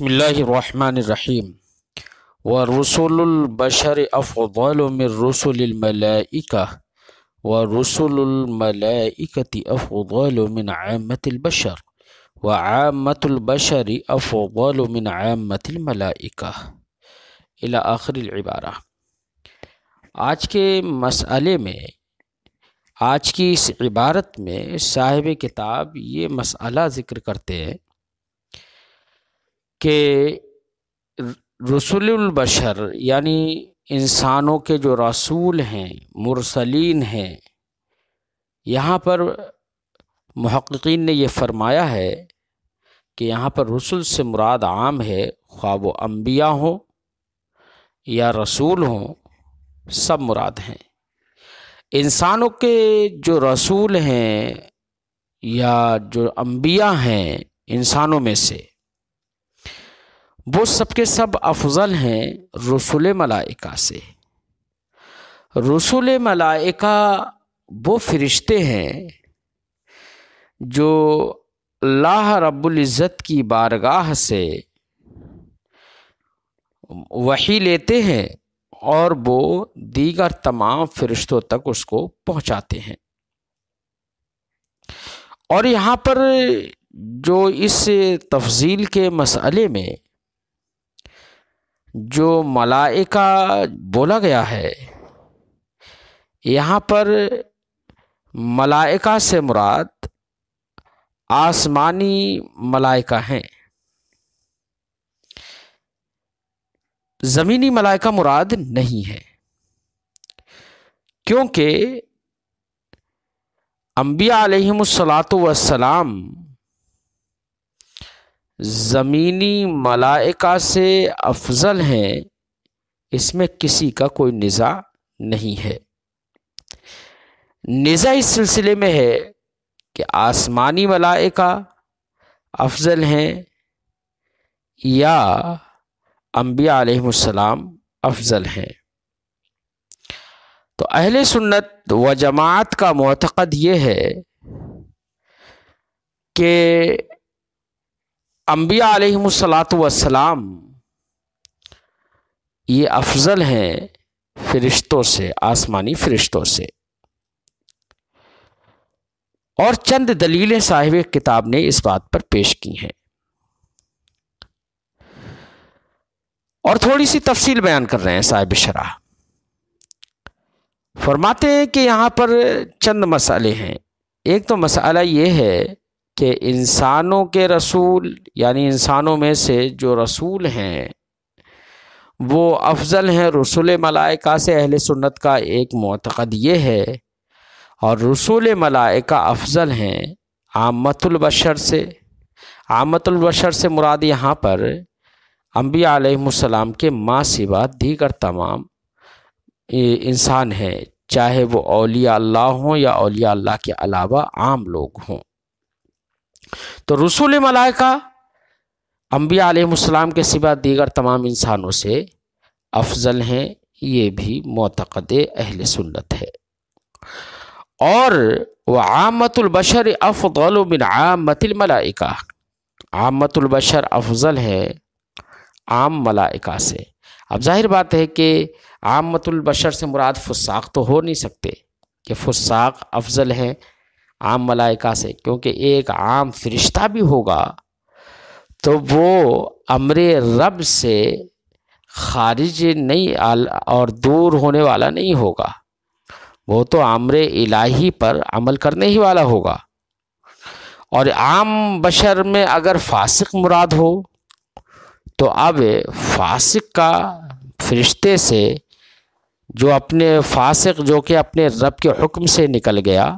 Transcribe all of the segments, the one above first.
بسم اللہ الرحمن الرحیم ورسول البشر افضل من رسل الملائکہ ورسل الملائکة افضل من عامة البشر وعامة البشر افضل من عامة الملائکہ الی آخر العبارہ۔ آج کے مسئلے میں، آج کی اس عبارت میں صاحب کتاب یہ مسئلہ ذکر کرتے ہیں کہ رسول البشر یعنی انسانوں کے جو رسول ہیں، مرسلین ہیں، یہاں پر محققین نے یہ فرمایا ہے کہ یہاں پر رسول سے مراد عام ہے، خواہ وہ انبیاء ہوں یا رسول ہوں، سب مراد ہیں۔ انسانوں کے جو رسول ہیں یا جو انبیاء ہیں انسانوں میں سے، وہ سب کے سب افضل ہیں رسول ملائکہ سے۔ رسول ملائکہ وہ فرشتے ہیں جو اللہ رب العزت کی بارگاہ سے وحی لیتے ہیں اور وہ دیگر تمام فرشتوں تک اس کو پہنچاتے ہیں۔ اور یہاں پر جو اس تفضیل کے مسئلے میں جو ملائکہ بولا گیا ہے، یہاں پر ملائکہ سے مراد آسمانی ملائکہ ہیں، زمینی ملائکہ مراد نہیں ہے، کیونکہ انبیاء علیہم الصلاۃ زمینی ملائکہ سے افضل ہیں، اس میں کسی کا کوئی نزاع نہیں ہے۔ نزاع اس سلسلے میں ہے کہ آسمانی ملائکہ افضل ہیں یا انبیاء علیہم السلام افضل ہیں۔ تو اہل سنت و جماعت کا معتقد یہ ہے کہ انبیاء علیہم السلام یہ افضل ہیں فرشتوں سے، آسمانی فرشتوں سے، اور چند دلیلیں صاحب کتاب نے اس بات پر پیش کی ہیں، اور تھوڑی سی تفصیل بیان کر رہے ہیں صاحب شرح۔ فرماتے ہیں کہ یہاں پر چند مسئلے ہیں۔ ایک تو مسئلہ یہ ہے کہ انسانوں کے رسول یعنی انسانوں میں سے جو رسول ہیں وہ افضل ہیں رسول ملائکہ سے، اہل سنت کا ایک معتقد یہ ہے، اور رسول ملائکہ افضل ہیں عامۃ البشر سے۔ عامۃ البشر سے مراد یہاں پر انبیاء علیہم السلام کے ما سوا دیگر تمام انسان ہیں، چاہے وہ اولیاء اللہ ہوں یا اولیاء اللہ کے علاوہ عام لوگ ہوں۔ تو رسول ملائکہ انبیاء علیہم السلام کے سوا دیگر تمام انسانوں سے افضل ہیں، یہ بھی معتقد اہل سنت ہے۔ اور وعامۃ البشر افضل من عامۃ الملائکہ، عامۃ البشر افضل ہے عام ملائکہ سے۔ اب ظاہر بات ہے کہ عامۃ البشر سے مراد فساق تو ہو نہیں سکتے کہ فساق افضل ہیں عام ملائکہ سے، کیونکہ ایک عام فرشتہ بھی ہوگا تو وہ امر رب سے خارج نہیں اور دور ہونے والا نہیں ہوگا، وہ تو امر الہی پر عمل کرنے ہی والا ہوگا۔ اور عام بشر میں اگر فاسق مراد ہو تو اب فاسق کا فرشتے سے جو کہ اپنے رب کے حکم سے نکل گیا،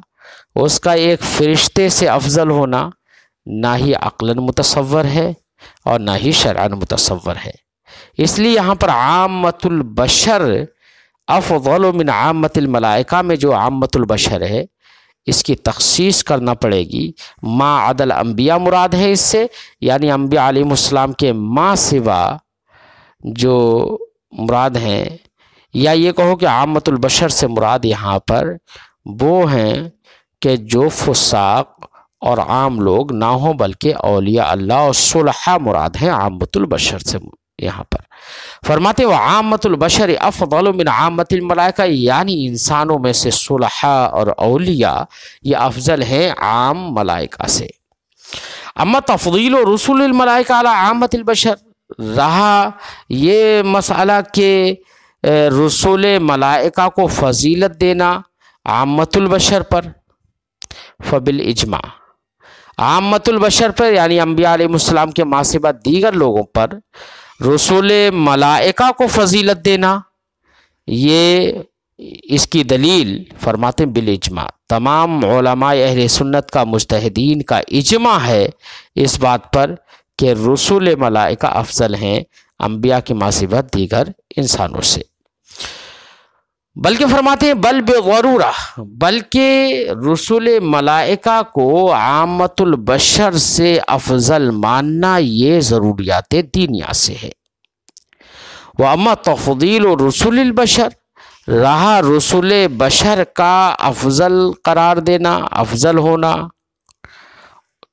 اس کا ایک فرشتے سے افضل ہونا نہ ہی عقلاً متصور ہے اور نہ ہی شرعاً متصور ہے۔ اس لیے یہاں پر عامۃ البشر افضل من عامۃ الملائکہ میں جو عامۃ البشر ہے اس کی تخصیص کرنا پڑے گی۔ ما عدل انبیاء مراد ہے اس سے، یعنی انبیاء علیہم السلام کے ما سوا جو مراد ہیں، یا یہ کہو کہ عامۃ البشر سے مراد یہاں پر وہ ہیں کہ جو فساق اور عام لوگ نہ ہوں بلکہ اولیاء اللہ اور صلحاء مراد ہے عامۃ البشر سے یہاں پر فرماتے وہ عامۃ البشر افضل من عامۃ الملائکہ یعنی انسانوں میں سے صلحاء اور اولیاء یہ افضل ہیں عام ملائکہ سے اما تفضیل رسول الملائکہ علی عامۃ البشر رہا یہ مسئلہ کہ رسول ملائکہ کو فضیلت دینا عامۃ البشر پر فبالاجماع عامۃ البشر پر یعنی انبیاء علیہ السلام کے ماں سے بعد دیگر لوگوں پر رسول ملائکہ کو فضیلت دینا یہ اس کی دلیل فرماتے ہیں بالاجماع تمام علماء اہل سنت کا مجتہدین کا اجماع ہے اس بات پر کہ رسول ملائکہ افضل ہیں انبیاء کی ماں سے بعد دیگر انسانوں سے بلکہ فرماتے ہیں بل بضرورہ بلکہ رسول ملائکہ کو عامۃ البشر سے افضل ماننا یہ ضروریات دینیہ سے ہے وَأَمَّا تَفْضِيلُ رُسُلِ الْبَشَرِ رہا رسول بشر کا افضل قرار دینا افضل ہونا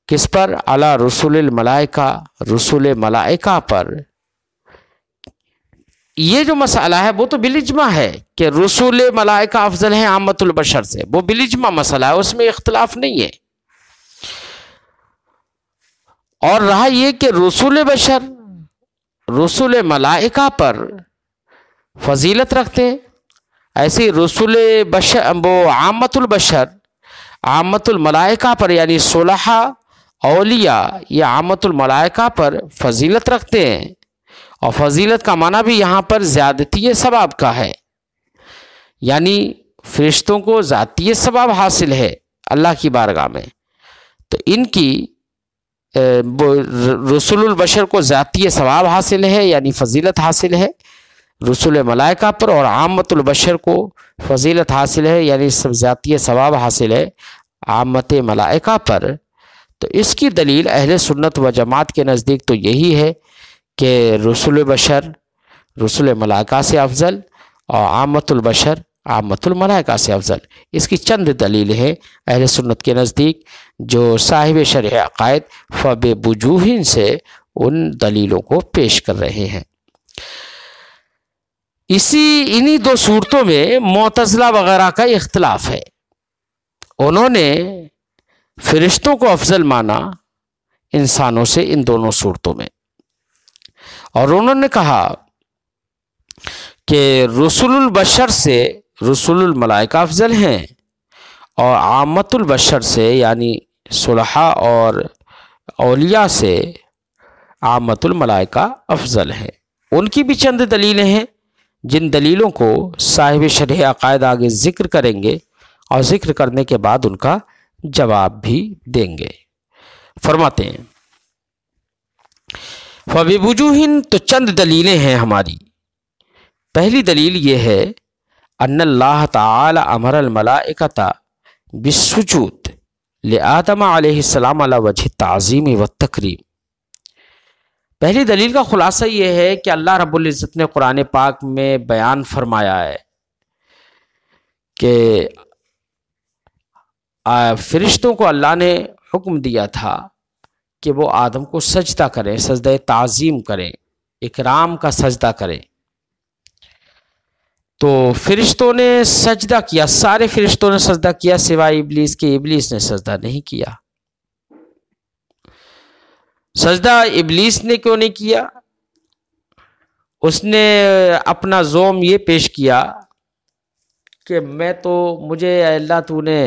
کس پر علی رسول الملائکہ رسول ملائکہ پر یہ جو مسئلہ ہے وہ تو بالاجماع ہے کہ رسول ملائکہ افضل ہیں عامۃ البشر سے وہ بالاجماع مسئلہ ہے اس میں اختلاف نہیں ہے اور رہا یہ کہ رسول بشر رسول ملائکہ پر فضیلت رکھتے ہیں ایسے رسول بشر وہ عامۃ البشر عامۃ الملائکہ پر یعنی صلحاء اولیاء یہ عامۃ الملائکہ پر فضیلت رکھتے ہیں اور فضیلت کا معنی بھی یہاں پر زیادتی ثواب کا ہے یعنی فرشتوں کو ذاتی ثواب حاصل ہے اللہ کی بارگاہ میں تو ان کی رسول البشر کو ذاتی ثواب حاصل ہے یعنی فضیلت حاصل ہے رسول ملائکہ پر اور عامۃ البشر کو فضیلت حاصل ہے یعنی سب ذاتی ثواب حاصل ہے عامت ملائکہ پر تو اس کی دلیل اہل سنت و جماعت کے نزدیک تو یہی ہے کہ رسول بشر رسول ملائکہ سے افضل اور عامۃ البشر عامۃ الملائکہ سے افضل اس کی چند دلیل ہیں اہل سنت کے نزدیک جو صاحب شرح عقائد فبوجوہ سے ان دلیلوں کو پیش کر رہے ہیں انہی دو صورتوں میں معتزلہ وغیرہ کا اختلاف ہے انہوں نے فرشتوں کو افضل مانا انسانوں سے ان دونوں صورتوں میں اور انہوں نے کہا کہ رسول البشر سے رسول الملائکہ افضل ہیں اور عامۃ البشر سے یعنی صلحاء اور اولیاء سے عامۃ الملائکہ افضل ہیں ان کی بھی چند دلیلیں ہیں جن دلیلوں کو صاحب شرح عقائد آگے ذکر کریں گے اور ذکر کرنے کے بعد ان کا جواب بھی دیں گے فرماتے ہیں فَبِوُجُوهٍ تو چند دلیلیں ہیں ہماری پہلی دلیل یہ ہے ان اللہ تعالی امر الملائکۃ بالسجود لآدم علیہ السلام علی وجہ التعظیم والتکریم پہلی دلیل کا خلاصہ یہ ہے کہ اللہ رب العزت نے قرآن پاک میں بیان فرمایا ہے کہ فرشتوں کو اللہ نے حکم دیا تھا کہ وہ آدم کو سجدہ کریں سجدہ تعظیم کریں اکرام کا سجدہ کریں تو فرشتوں نے سجدہ کیا سارے فرشتوں نے سجدہ کیا سوائے ابلیس کے ابلیس نے سجدہ نہیں کیا سجدہ ابلیس نے کیوں نہیں کیا اس نے اپنا زوم یہ پیش کیا کہ میں تو مجھے اللہ تو نے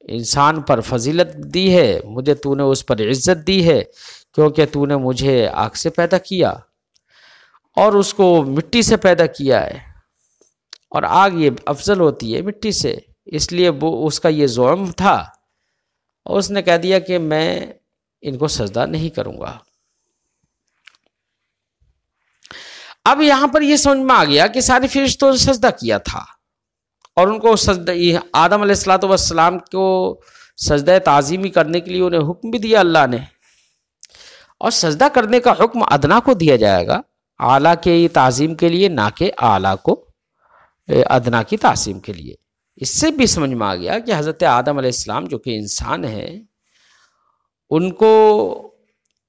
انسان پر فضیلت دی ہے مجھے تو نے اس پر عزت دی ہے کیونکہ تو نے مجھے آگ سے پیدا کیا اور اس کو مٹی سے پیدا کیا ہے اور آگ یہ افضل ہوتی ہے مٹی سے اس لیے وہ اس کا یہ زعم تھا اور اس نے کہہ دیا کہ میں ان کو سجدہ نہیں کروں گا اب یہاں پر یہ سمجھ میں آ گیا کہ سارے فرشتوں نے سجدہ کیا تھا اور ان کو سجدہ آدم علیہ الصلوۃ والسلام کو سجدہ تعظیمی کرنے کے لیے انہیں حکم بھی دیا اللہ نے اور سجدہ کرنے کا حکم ادنا کو دیا جائے گا اعلیٰ کے تعظیم کے لیے نہ کہ اعلیٰ کو ادنا کی تعظیم کے لیے اس سے بھی سمجھ میں آ گیا کہ حضرت آدم علیہ السلام جو کہ انسان ہیں ان کو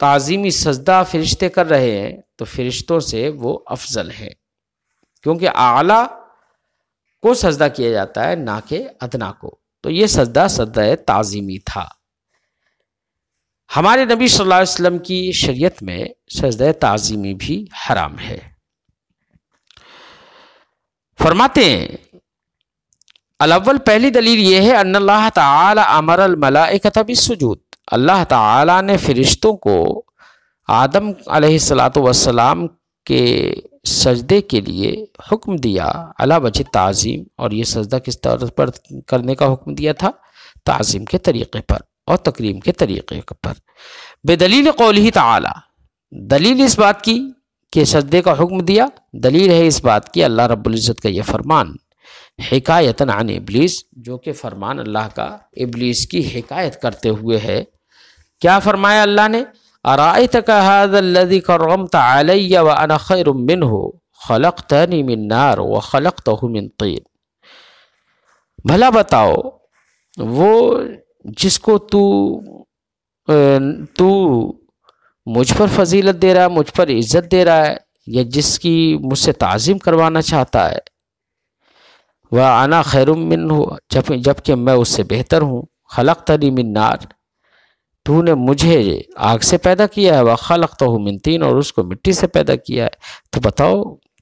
تعظیمی سجدہ فرشتے کر رہے ہیں تو فرشتوں سے وہ افضل ہیں، کیونکہ اعلیٰ کو سجدہ کیا جاتا ہے نہ کہ ادنا کو، تو یہ سجدہ سجدہ تعظیمی تھا۔ ہمارے نبی صلی اللہ علیہ وسلم کی شریعت میں سجدہ تعظیمی بھی حرام ہے۔ فرماتے ہیں الاول، پہلی دلیل یہ ہے ان اللہ تعالی امر الملائکۃ بالسجود، اللہ تعالی نے فرشتوں کو آدم علیہ السلام کے سجدے کے لیے حکم دیا علی وجہ تعظیم، اور یہ سجدہ کس طور پر کرنے کا حکم دیا تھا؟ تعظیم کے طریقے پر اور تکریم کے طریقے پر، بدلیل قولہ تعالی، دلیل اس بات کی کہ سجدے کا حکم دیا، دلیل ہے اس بات کی اللہ رب العزت کا یہ فرمان، حکایتاً عن ابلیس، جو کہ فرمان اللہ کا ابلیس کی حکایت کرتے ہوئے ہے۔ کیا فرمایا اللہ نے؟ ارأیتک ھذا الذی کرمت علی وانا خیر منہ خلقتنی من نار وخلقتہ من طین، بھلا بتاؤ وہ جس کو تو مجھ پر فضیلت دے رہا ہے، مجھ پر عزت دے رہا ہے، یا جس کی مجھ سے تعظیم کروانا چاہتا ہے، وَأَنَا خَيْرٌ مِّنْهُ، جبکہ میں اس سے بہتر ہوں، خلقتنی من نار، تو نے مجھے آگ سے پیدا کیا ہے، وَخَلَقْتَهُ مِن طِينٍ، اور اس کو مٹی سے پیدا کیا ہے، تو بتاؤ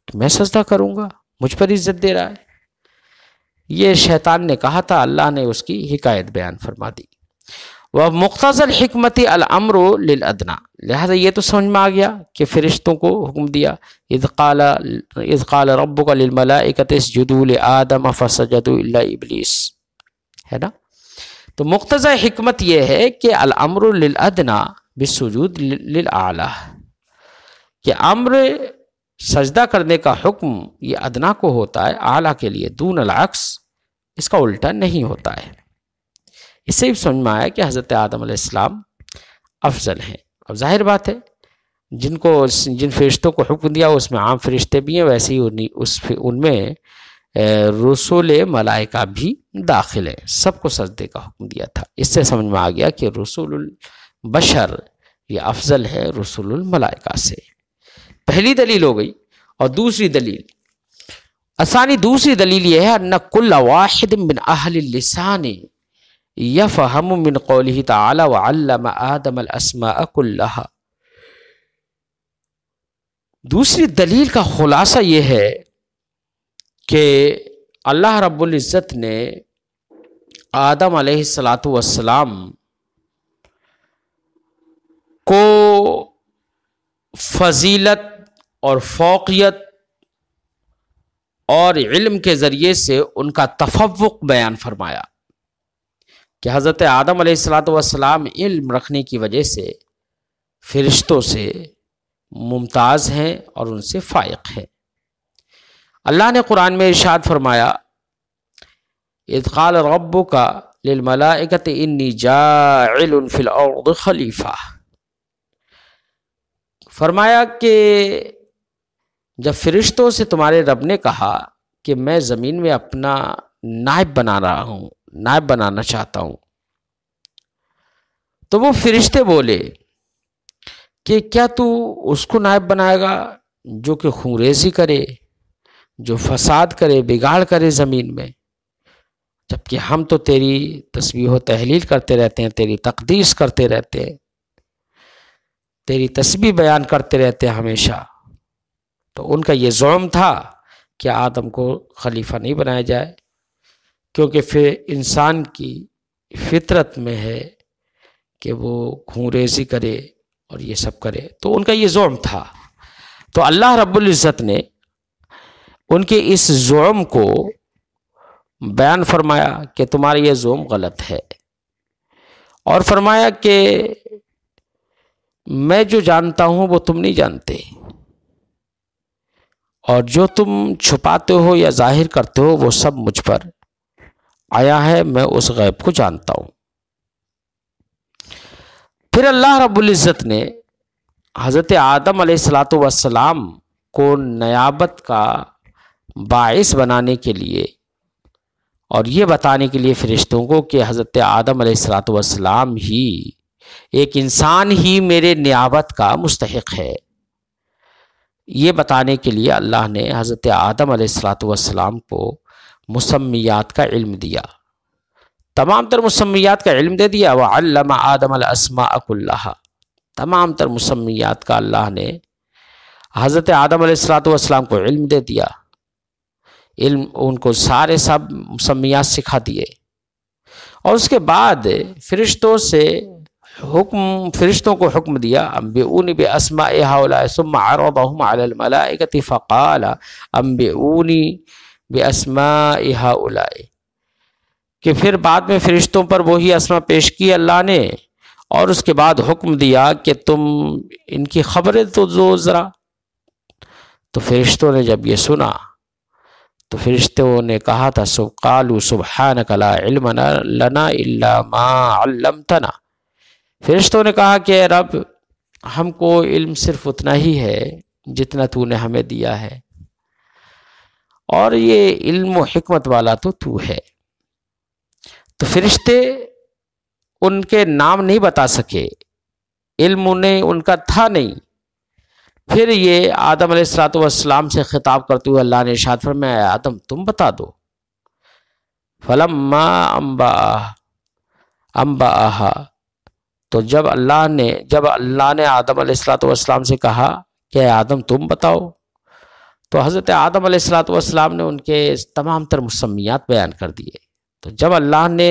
میں سجدہ کروں گا؟ مجھ پر عزت دے رہا ہے۔ یہ شیطان نے کہا تھا، اللہ نے اس کی حکایت بیان فرما دی۔ وَمُقْتَضَى الْحِكْمَةِ الْأَمْرُ لِلْأَدْنَىٰ، لہذا یہ تو سمجھ میں آ گیا کہ فرشتوں کو حکم دیا، اذ قال ربک للملائکۃ اسجدوا لآدم فسجدوا الا ابلیس، ہے نا؟ تو مقتضی حکمت یہ ہے کہ الامر للادنیٰ بالسجود للاعلیٰ، کہ امر سجدہ کرنے کا حکم یہ ادنا کو ہوتا ہے، اعلیٰ کے لیے، دون العکس، اس کا الٹا نہیں ہوتا ہے۔ اس سے بھی سمجھ میں آیا کہ حضرت آدم علیہ السلام افضل ہیں۔ اب ظاہر بات ہے جن فرشتوں کو حکم دیا اس میں عام فرشتے بھی ہیں، ویسے ہی ان میں رسول ملائکہ بھی داخل ہیں، سب کو سجدے کا حکم دیا تھا۔ اس سے سمجھ میں آ گیا کہ رسول البشر یہ افضل ہے رسول الملائکہ سے۔ پہلی دلیل ہو گئی۔ اور دوسری دلیل دوسری دلیل یہ ہے ان کل واحد من اہل اللسان یفہم من قولہ تعالی وعلم آدم الاسماء کلہا، دوسری دلیل کا خلاصہ یہ ہے کہ اللہ رب العزت نے آدم علیہ السلام کو فضیلت اور فوقیت اور علم کے ذریعے سے ان کا تفوق بیان فرمایا، کہ حضرت آدم علیہ السلام علم رکھنے کی وجہ سے فرشتوں سے ممتاز ہیں اور ان سے فائق ہیں۔ اللہ نے قرآن میں ارشاد فرمایا، اذ قال ربک للملائکۃ انی جاعل فی الارض خلیفہ، فرمایا کہ جب فرشتوں سے تمہارے رب نے کہا کہ میں زمین میں اپنا نائب نائب بنانا چاہتا ہوں، تو وہ فرشتے بولے کہ کیا تو اس کو نائب بنائے گا جو کہ خونریزی کرے، جو فساد کرے، بگاڑ کرے زمین میں، جبکہ ہم تو تیری تسبیح و تحلیل کرتے رہتے ہیں، تیری تقدیس کرتے رہتے ہیں، تیری تسبیح بیان کرتے رہتے ہیں ہمیشہ۔ تو ان کا یہ زعم تھا کہ آدم کو خلیفہ نہیں بنایا جائے، کیونکہ پھر انسان کی فطرت میں ہے کہ وہ خونریزی کرے اور یہ سب کرے، تو ان کا یہ زعم تھا۔ تو اللہ رب العزت نے ان کے اس زعم کو بیان فرمایا کہ تمہارا یہ زعم غلط ہے، اور فرمایا کہ میں جو جانتا ہوں وہ تم نہیں جانتے، اور جو تم چھپاتے ہو یا ظاہر کرتے ہو وہ سب مجھ پر آیا ہے، میں اس غیب کو جانتا ہوں۔ پھر اللہ رب العزت نے حضرت آدم علیہ السلام کو نیابت کا باعث بنانے کے لیے اور یہ بتانے کے لیے فرشتوں کو کہ حضرت آدم علیہ السلام ہی ایک انسان ہی میرے نیابت کا مستحق ہے۔ یہ بتانے کے لیے اللہ نے حضرت آدم علیہ السلام کو مسمیات کا علم دیا، تمام تر مسمیات کا علم دے دیا۔ وعلم آدم الاسماء کلھا، تمام تر مسمیات کا اللہ نے حضرت آدم علیہ السلام کو علم دے دیا، علم ان کو سارے سب مسمیات سکھا دیے۔ اور اس کے بعد فرشتوں کو حکم دیا انبئونی باسماء ہؤلاء ثم عرضهم على الملائکۃ فقال انبئونی باسماء ہؤلاء، کہ پھر بعد میں فرشتوں پر وہی اسما پیش کی اللہ نے، اور اس کے بعد حکم دیا کہ تم ان کی خبریں تو دو ذرا۔ تو فرشتوں نے جب یہ سنا تو فرشتوں نے کہا تھا قالوا سبحانک لا علم لنا الا ما علمتنا، فرشتوں نے کہا کہ رب ہم کو علم صرف اتنا ہی ہے جتنا تو نے ہمیں دیا ہے، اور یہ علم و حکمت والا تو ہے۔ تو فرشتے ان کے نام نہیں بتا سکے، علم انہیں ان کا تھا نہیں۔ پھر یہ آدم علیہ السلام سے خطاب کرتے ہوئے اللہ نے ارشاد فرمایا آدم تم بتا دو۔ فلما انبأها، تو جب اللہ نے آدم علیہ السلام سے کہا کہ آدم تم بتاؤ، تو حضرت آدم علیہ السلام نے ان کے تمام تر مسمیات بیان کر دیے۔ تو جب اللہ نے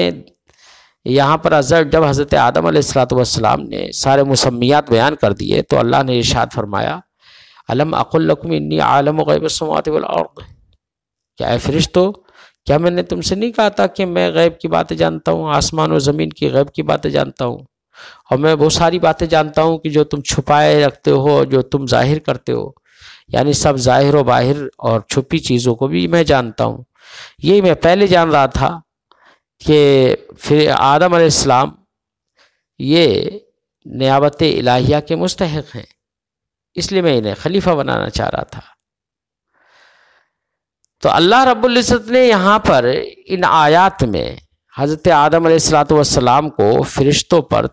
یہاں پر جب حضرت آدم علیہ السلام نے سارے مسمیات بیان کر دیے تو اللہ نے ارشاد فرمایا الم اقل لکم انی عالم غیب السماوات والارض، کیا اے فرشتو کیا میں نے تم سے نہیں کہا تھا کہ میں غیب کی باتیں جانتا ہوں، آسمان و زمین کی غیب کی باتیں جانتا ہوں، اور میں وہ ساری باتیں جانتا ہوں کہ جو تم چھپائے رکھتے ہو، جو تم ظاہر کرتے ہو، یعنی سب ظاہر و باہر اور چھپی چیزوں کو بھی میں جانتا ہوں۔ یہی میں پہلے جان رہا تھا کہ پھر آدم علیہ السلام یہ نیابت الہیہ کے مستحق ہیں، اس لیے میں انہیں خلیفہ بنانا چاہ رہا تھا۔ تو اللہ رب العزت نے یہاں پر ان آیات میں حضرت آدم علیہ السلام کو فرشتوں پر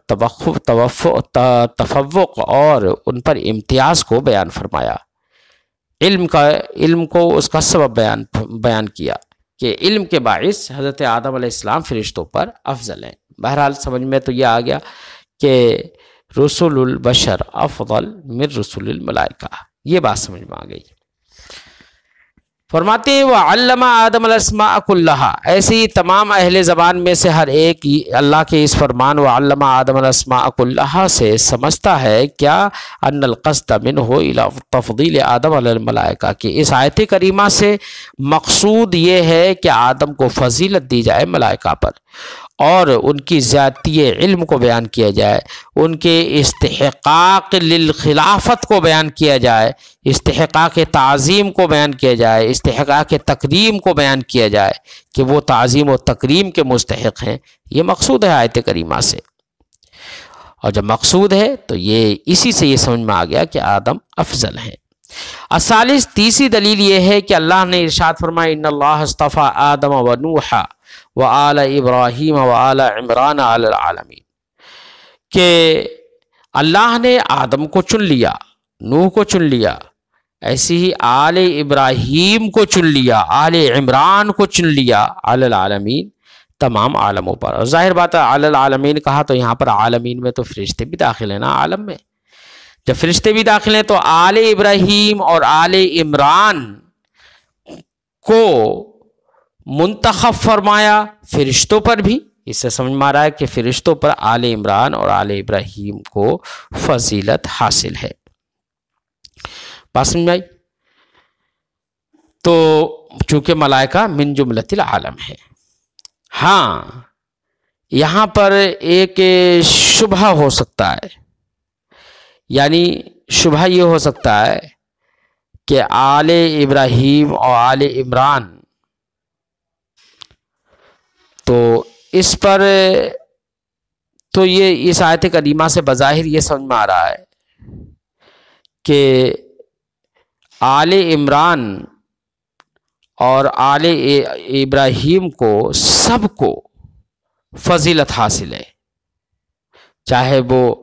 تفوق اور ان پر امتیاز کو بیان فرمایا، علم کو اس کا سبب بیان کیا کہ علم کے باعث حضرت آدم علیہ السلام فرشتوں پر افضل ہیں۔ بہرحال سمجھ میں تو یہ آ گیا کہ رسول البشر افضل من رسول الملائکہ، یہ بات سمجھ میں آ گئی۔ فرماتے ہیں وَعَلَّمَ آدَمَ الْأَسْمَاءَ كُلَّهَا، ایسے ہی تمام اہل زبان میں سے ہر ایک اللہ کے اس فرمان وَعَلَّمَ آدَمَ الْأَسْمَاءَ كُلَّهَا سے سمجھتا ہے کیا ان القصد منہ الى تفضیل آدم علی الملائکہ، کہ اس آیت کریمہ سے مقصود یہ ہے کہ آدم کو فضیلت دی جائے ملائکہ پر، اور ان کی ذاتی علم کو بیان کیا جائے، ان کے استحقاق للخلافت کو بیان کیا جائے، استحقاق تعظیم کو بیان کیا جائے، استحقاق تقدیم کو بیان کیا جائے کہ وہ تعظیم و تکریم کے مستحق ہیں۔ یہ مقصود ہے آیت کریمہ سے، اور جب مقصود ہے تو یہ اسی سے یہ سمجھ میں آ گیا کہ آدم افضل ہیں۔ الثالث، تیسری دلیل یہ ہے کہ اللہ نے ارشاد فرمایا ان اللہ اصطفى آدم و نوحا وآل ابراہیم وآل عمران علی العالمین، کہ اللہ نے آدم کو چن لیا، نوح کو چن لیا، ایسے ہی آل ابراہیم کو چن لیا، آل عمران کو چن لیا، علی العالمین، تمام عالموں پر۔ اور ظاہر بات ہے علی العالمین کہا تو یہاں پر عالمین میں تو فرشتے بھی داخل ہیں نا، عالم میں جب فرشتے بھی داخل ہیں تو آل ابراہیم اور آل عمران کو منتخب فرمایا فرشتوں پر بھی، اس سے سمجھ میں آ رہا ہے کہ فرشتوں پر آل عمران اور آل ابراہیم کو فضیلت حاصل ہے۔ بات سمجھ میں آئی؟ تو چونکہ ملائکہ من جملۃ العالم ہے۔ ہاں یہاں پر ایک شبہ ہو سکتا ہے، یعنی شبہ یہ ہو سکتا ہے کہ آل ابراہیم اور آل عمران، تو اس پر تو یہ اس آیت کریمہ سے بظاہر یہ سمجھ میں آ رہا ہے کہ آل عمران اور آل ابراہیم کو سب کو فضیلت حاصل ہے، چاہے وہ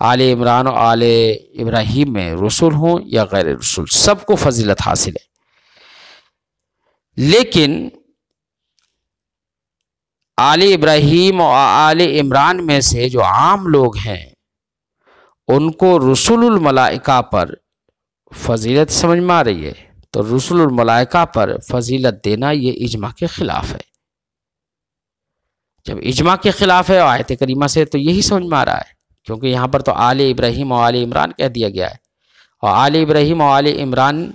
آل عمران و آل ابراہیم میں رسول ہوں یا غیر رسول، سب کو فضیلت حاصل ہے۔ لیکن آل ابراہیم و آل عمران میں سے جو عام لوگ ہیں ان کو رسول الملائکہ پر فضیلت سمجھ میں آ رہی ہے، تو رسول الملائکہ پر فضیلت دینا یہ اجماع کے خلاف ہے۔ جب اجماع کے خلاف ہے آیت کریمہ سے تو یہی سمجھ میں آ رہا ہے، کیونکہ یہاں پر تو آل ابراہیم و آل عمران کہہ دیا گیا ہے، اور آل ابراہیم و آل عمران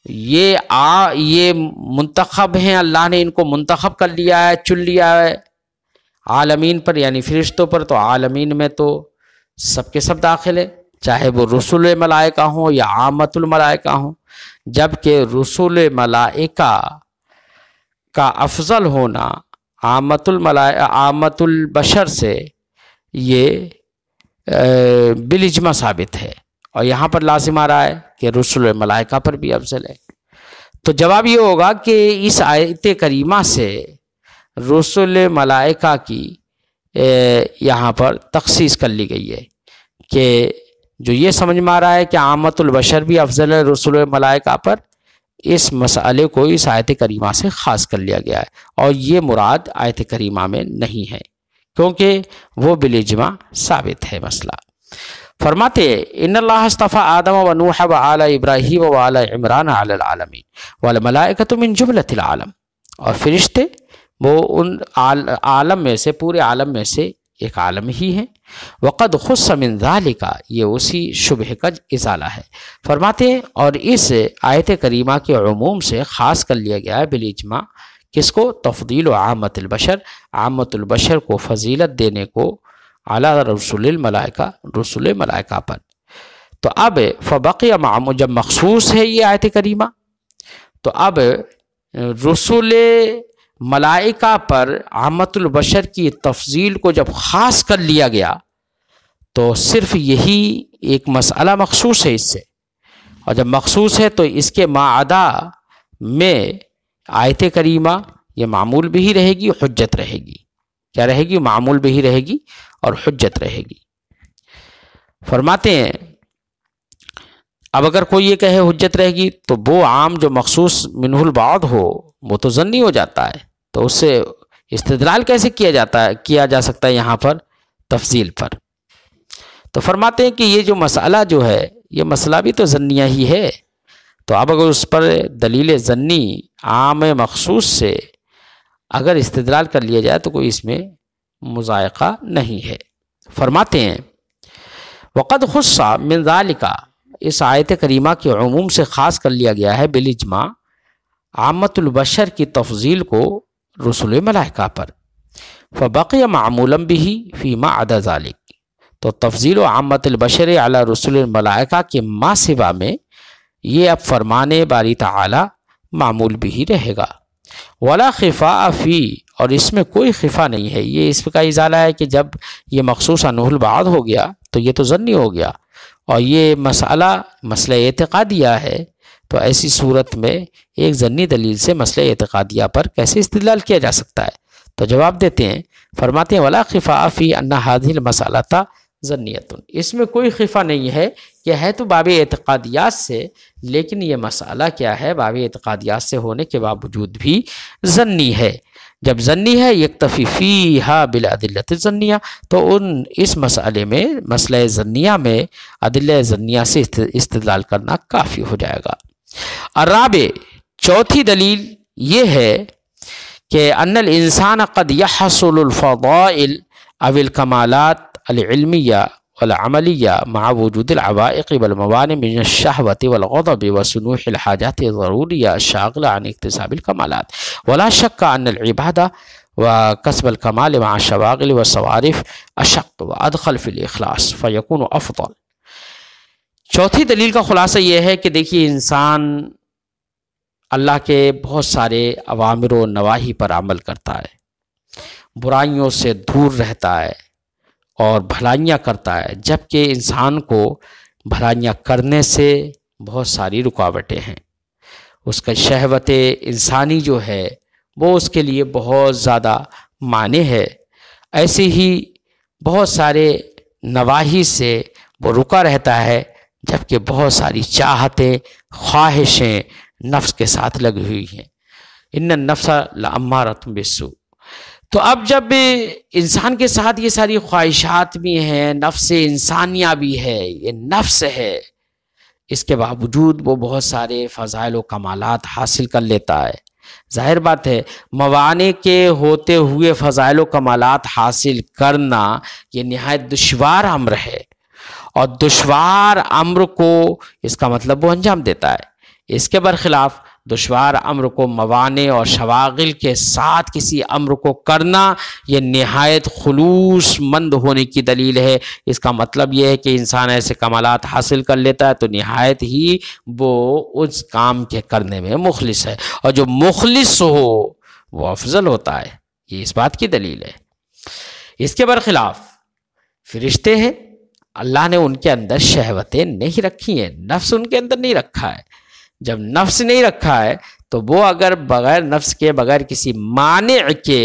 یہ منتخب ہیں، اللہ نے ان کو منتخب کر لیا ہے، چن لیا ہے عالمین پر، یعنی فرشتوں پر، تو عالمین میں تو سب کے سب داخل ہے، چاہے وہ رسول ملائکہ ہوں یا عامت الملائکہ ہوں، جبکہ رسول ملائکہ کا افضل ہونا عامت البشر سے یہ بالاجماع ثابت ہے، اور یہاں پر لازم آ رہا ہے کہ رسول ملائکہ پر بھی افضل ہے۔ تو جواب یہ ہوگا کہ اس آیت کریمہ سے رسول ملائکہ کی یہاں پر تخصیص کر لی گئی ہے، کہ جو یہ سمجھ میں آ رہا ہے کہ عامت البشر بھی افضل ہے رسول ملائکہ پر، اس مسئلے کو اس آیت کریمہ سے خاص کر لیا گیا ہے، اور یہ مراد آیت کریمہ میں نہیں ہے، کیونکہ وہ بالاجماع ثابت ہے مسئلہ۔ فرماتے ہیں ان اللہ اصطفى آدم و نوح و آل ابراہیم و آل عمران علی العالمین والملائکۃ من جملۃ العالم، اور فرشتے وہ ان عالم میں سے، پورے عالم میں سے ایک عالم ہی ہیں۔ وقد خص من ذالک، یہ اسی شبہ کا ازالہ ہے۔ فرماتے ہیں اور اس آیت کریمہ کے عموم سے خاص کر لیا گیا ہے بالاجماع، کس کو؟ تفضیل و عامت البشر، عامت البشر کو فضیلت دینے کو اعلیٰ رسول الملائکہ، رسول ملائکہ پر۔ تو اب فبقی معمول، جب مخصوص ہے یہ آیت کریمہ، تو اب رسول ملائکہ پر عامت البشر کی تفضیل کو جب خاص کر لیا گیا تو صرف یہی ایک مسئلہ مخصوص ہے اس سے، اور جب مخصوص ہے تو اس کے معادہ میں آیت کریمہ یہ معمول بھی ہی رہے گی، حجت رہے گی۔ کیا رہے گی؟ معمول بھی ہی رہے گی اور حجت رہے گی۔ فرماتے ہیں اب اگر کوئی یہ کہے حجت رہے گی تو وہ عام جو مخصوص منہ البعض ہو وہ تو ظنی ہو جاتا ہے، تو اس سے استدلال کیسے کیا جا سکتا ہے یہاں پر تفضیل پر؟ تو فرماتے ہیں کہ یہ جو مسئلہ جو ہے یہ مسئلہ بھی تو ظنیہ ہی ہے، تو اب اگر اس پر دلیل ظنی عام مخصوص سے اگر استدلال کر لیا جائے تو کوئی اس میں مضائقہ نہیں ہے۔ فرماتے ہیں وقد خص من ذالک، اس آیت کریمہ کے عموم سے خاص کر لیا گیا ہے بالاجماع عامت البشر کی تفضیل کو رسول ملائکہ پر۔ فبقی معمولا به فیما عدا ذالک، تو تفضیل و عامت البشر علی رسول الملائکہ کے ما سوا میں یہ اب فرمانے باری تعالی معمول بھی رہے گا۔ ولا خفاء فی، اور اس میں کوئی خفا نہیں ہے، یہ اس کا ازالہ ہے کہ جب یہ مخصوص عنہ البعض ہو گیا تو یہ تو ظنی ہو گیا، اور یہ مسئلہ اعتقادیہ ہے، تو ایسی صورت میں ایک ظنی دلیل سے مسئلہ اعتقادیہ پر کیسے استدلال کیا جا سکتا ہے؟ تو جواب دیتے ہیں، فرماتے ہیں ولا خفاء فی ان هذه المسألة ظنیۃ، اس میں کوئی خفا نہیں ہے کہ ہے تو باب اعتقادیات سے، لیکن یہ مسئلہ کیا ہے؟ باب اعتقادیات سے ہونے کے باوجود بھی ظنی ہے۔ جب ظنی ہے یکتفی فیہا بالادلۃ الظنیہ، تو اس مسئلے میں، مسئلہ ظنیہ میں ادلہ ظنیہ سے استدلال کرنا کافی ہو جائے گا۔ الرابع، چوتھی دلیل یہ ہے کہ ان الانسان قد يحصل الفضائل او الکمالات العلمیہ والعملیہ مع وجود العوائق والموانع من الشہوۃ والغضب وصنوع الحاجات الضروریہ الشاغلہ عن اکتساب الکمالات، ولا شک ان العبادہ وکسب الکمال مع الشواغل والصوارف اشق وادخل فی الاخلاص فیکون افضل۔ چوتھی دلیل کا خلاصہ یہ ہے کہ دیکھیے انسان اللہ کے بہت سارے اوامر و نواہی پر عمل کرتا ہے، برائیوں سے دور رہتا ہے اور بھلائیاں کرتا ہے، جبکہ انسان کو بھلائیاں کرنے سے بہت ساری رکاوٹیں ہیں۔ اس کا شہوت انسانی جو ہے وہ اس کے لیے بہت زیادہ مانع ہے۔ ایسے ہی بہت سارے نواحی سے وہ رکا رہتا ہے، جبکہ بہت ساری چاہتیں، خواہشیں نفس کے ساتھ لگی ہوئی ہیں۔ ان النفس لامارۃ بالسوء۔ تو اب جب انسان کے ساتھ یہ ساری خواہشات بھی ہیں، نفس انسانیہ بھی ہے، یہ نفس ہے، اس کے باوجود وہ بہت سارے فضائل و کمالات حاصل کر لیتا ہے۔ ظاہر بات ہے موانع کے ہوتے ہوئے فضائل و کمالات حاصل کرنا یہ نہایت دشوار امر ہے، اور دشوار امر کو اس کا مطلب وہ انجام دیتا ہے۔ اس کے برخلاف دشوار امر کو موانع اور شواغل کے ساتھ کسی امر کو کرنا یہ نہایت خلوص مند ہونے کی دلیل ہے۔ اس کا مطلب یہ ہے کہ انسان ایسے کمالات حاصل کر لیتا ہے تو نہایت ہی وہ اس کام کے کرنے میں مخلص ہے، اور جو مخلص ہو وہ افضل ہوتا ہے، یہ اس بات کی دلیل ہے۔ اس کے برخلاف فرشتے ہیں، اللہ نے ان کے اندر شہوتیں نہیں رکھی ہیں، نفس ان کے اندر نہیں رکھا ہے۔ جب نفس نہیں رکھا ہے تو وہ اگر بغیر نفس کے، بغیر کسی مانع کے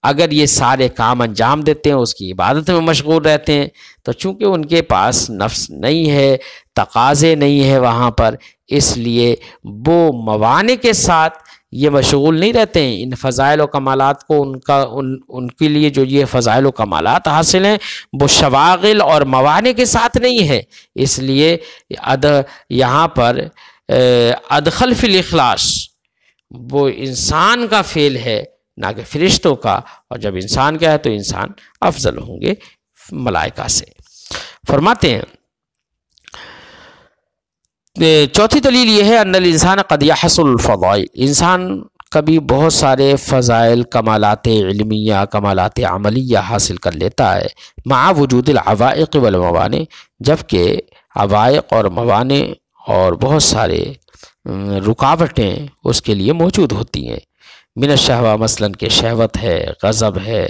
اگر یہ سارے کام انجام دیتے ہیں، اس کی عبادت میں مشغول رہتے ہیں، تو چونکہ ان کے پاس نفس نہیں ہے، تقاضے نہیں ہے وہاں پر، اس لیے وہ موانع کے ساتھ یہ مشغول نہیں رہتے ہیں۔ ان فضائل و کمالات کو ان کے لیے جو یہ فضائل و کمالات حاصل ہیں وہ شواغل اور موانع کے ساتھ نہیں ہے۔ اس لیے یہاں پر ادخل فی الاخلاص وہ انسان کا فعل ہے، نہ کہ فرشتوں کا، اور جب انسان کا ہے تو انسان افضل ہوں گے ملائکہ سے۔ فرماتے ہیں چوتھی دلیل یہ ہے ان الانسان قد یحصل الفضائل، انسان کبھی بہت سارے فضائل، کمالات علمیہ، کمالات عملیہ حاصل کر لیتا ہے، مع وجود العوائق والموانع، جبکہ عوائق اور موانع اور بہت سارے رکاوٹیں اس کے لیے موجود ہوتی ہیں۔ من الشہوہ مثلاً کہ شہوت ہے، غضب ہے،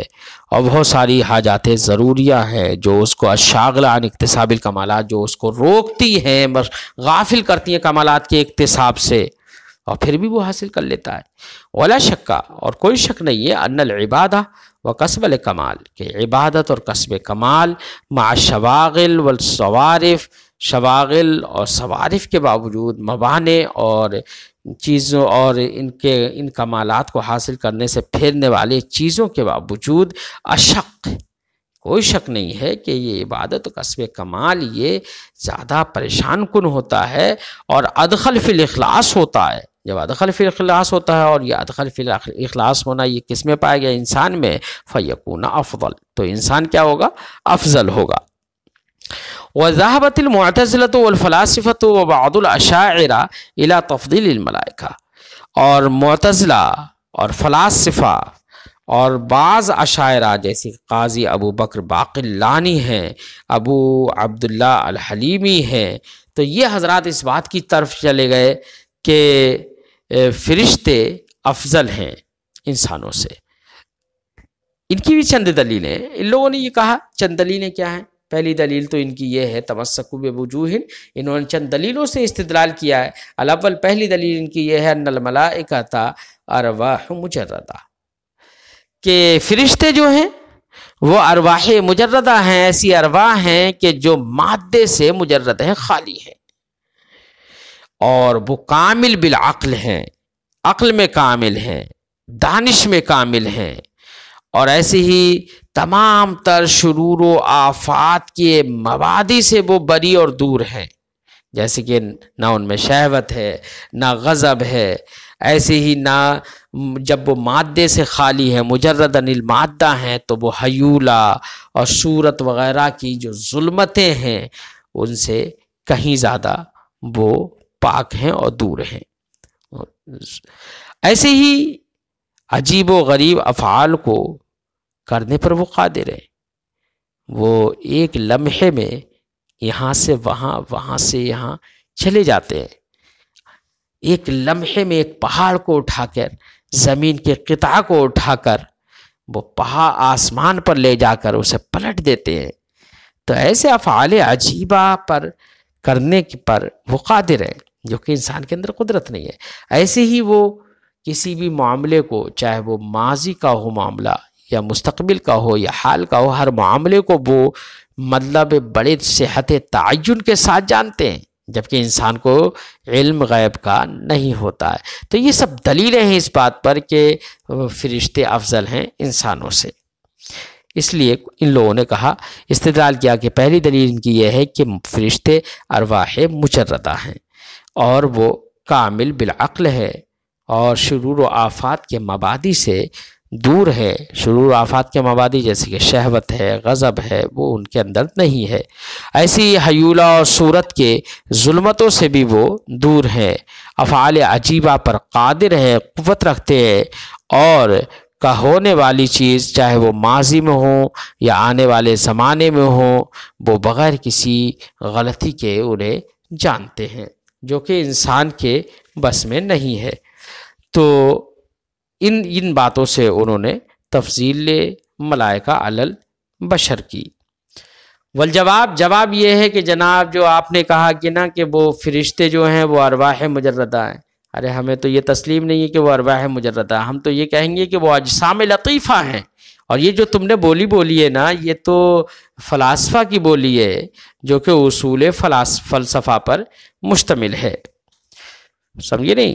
اور بہت ساری حاجات ضروریہ ہیں جو اس کو الشاغلہ عن اکتساب الکمالات، جو اس کو روکتی ہیں، غافل کرتی ہیں کمالات کے اکتساب سے، اور پھر بھی وہ حاصل کر لیتا ہے۔ ولا شکا، اور کوئی شک نہیں ہے، ان العبادہ و کسب الکمال، کہ عبادت اور کسب کمال مع الشواغل والصوارف، شواغل اور صوارف کے باوجود، موانع اور چیزوں اور ان کمالات کو حاصل کرنے سے پھیرنے والے چیزوں کے باوجود، اشق، کوئی شک نہیں ہے کہ یہ عبادت و کسب کمال یہ زیادہ پریشان کن ہوتا ہے، اور ادخل فی الاخلاص ہوتا ہے۔ جب ادخل فی الاخلاص ہوتا ہے، اور یہ ادخل فی الاخلاص ہونا یہ کس میں پایا گیا؟ انسان میں، فیکون افضل، تو انسان کیا ہوگا؟ افضل ہوگا۔ وذهبت المعتزلة والفلاسفة وبعض الاشاعرة الى تفضيل الملائکہ، اور معتزلہ اور فلاسفہ اور بعض اشاعرہ جیسے قاضی ابو بکر باقلانی ہیں، ابو عبداللہ الحلیمی ہیں، تو یہ حضرات اس بات کی طرف چلے گئے کہ فرشتے افضل ہیں انسانوں سے۔ ان کی بھی چند دلیلیں، ان لوگوں نے یہ کہا، چند دلیلیں کیا ہیں؟ پہلی دلیل تو ان کی یہ ہے تمسکوا بوجوہ، انہوں نے چند دلیلوں سے استدلال کیا ہے۔ الاول، پہلی دلیل ان کی یہ ہے ان الملائکۃ ارواح مجردہ، کہ فرشتے جو ہیں وہ ارواح مجردہ ہیں، ایسی ارواح ہیں کہ جو مادے سے مجرد ہیں، خالی ہیں، اور وہ کامل بالعقل ہیں، عقل میں کامل ہیں، دانش میں کامل ہیں، اور ایسے ہی تمام تر شرور و آفات کے مبادی سے وہ بری اور دور ہیں، جیسے کہ نہ ان میں شہوت ہے، نہ غضب ہے، ایسے ہی نہ جب وہ مادے سے خالی ہے، مجرد انل مادہ ہیں، تو وہ حیولہ اور صورت وغیرہ کی جو ظلمتیں ہیں ان سے کہیں زیادہ وہ پاک ہیں اور دور ہیں۔ ایسے ہی عجیب و غریب افعال کو کرنے پر وہ قادر ہے، وہ ایک لمحے میں یہاں سے وہاں، وہاں سے یہاں چلے جاتے ہیں، ایک لمحے میں ایک پہاڑ کو اٹھا کر، زمین کے قطعہ کو اٹھا کر وہ پہاڑ آسمان پر لے جا کر اسے پلٹ دیتے ہیں۔ تو ایسے افعال عجیبہ پر کرنے پر وہ قادر ہے جو کہ انسان کے اندر قدرت نہیں ہے۔ ایسے ہی وہ کسی بھی معاملے کو، چاہے وہ ماضی کا ہو معاملہ یا مستقبل کا ہو یا حال کا ہو، ہر معاملے کو وہ مطلب بڑے صحت تعین کے ساتھ جانتے ہیں، جبکہ انسان کو علم غیب کا نہیں ہوتا ہے۔ تو یہ سب دلیلیں ہیں اس بات پر کہ فرشتے افضل ہیں انسانوں سے۔ اس لیے ان لوگوں نے کہا، استدلال کیا کہ پہلی دلیل ان کی یہ ہے کہ فرشتے ارواح مجردہ ہیں اور وہ کامل بالعقل ہے اور شرور و آفات کے مبادی سے دور ہے۔ شرور و آفات کے مبادی جیسے کہ شہوت ہے، غضب ہے، وہ ان کے اندر نہیں ہے۔ ایسی حیولہ اور صورت کے ظلمتوں سے بھی وہ دور ہے۔ افعال عجیبہ پر قادر ہے، قوت رکھتے ہیں، اور کا ہونے والی چیز چاہے وہ ماضی میں ہو یا آنے والے زمانے میں ہو، وہ بغیر کسی غلطی کے انہیں جانتے ہیں، جو کہ انسان کے بس میں نہیں ہے۔ تو ان باتوں سے انہوں نے تفضیل ملائکہ علی البشر کی۔ جواب یہ ہے کہ جناب جو آپ نے کہا کہ نا کہ وہ فرشتے جو ہیں وہ ارواح مجردہ ہیں، ارے ہمیں تو یہ تسلیم نہیں ہے کہ وہ ارواح مجردہ، ہم تو یہ کہیں گے کہ وہ اجسام لطیفہ ہیں۔ اور یہ جو تم نے بولی ہے نا، یہ تو فلاسفہ کی بولی ہے جو کہ اصول فلسفہ پر مشتمل ہے، سمجھے نہیں؟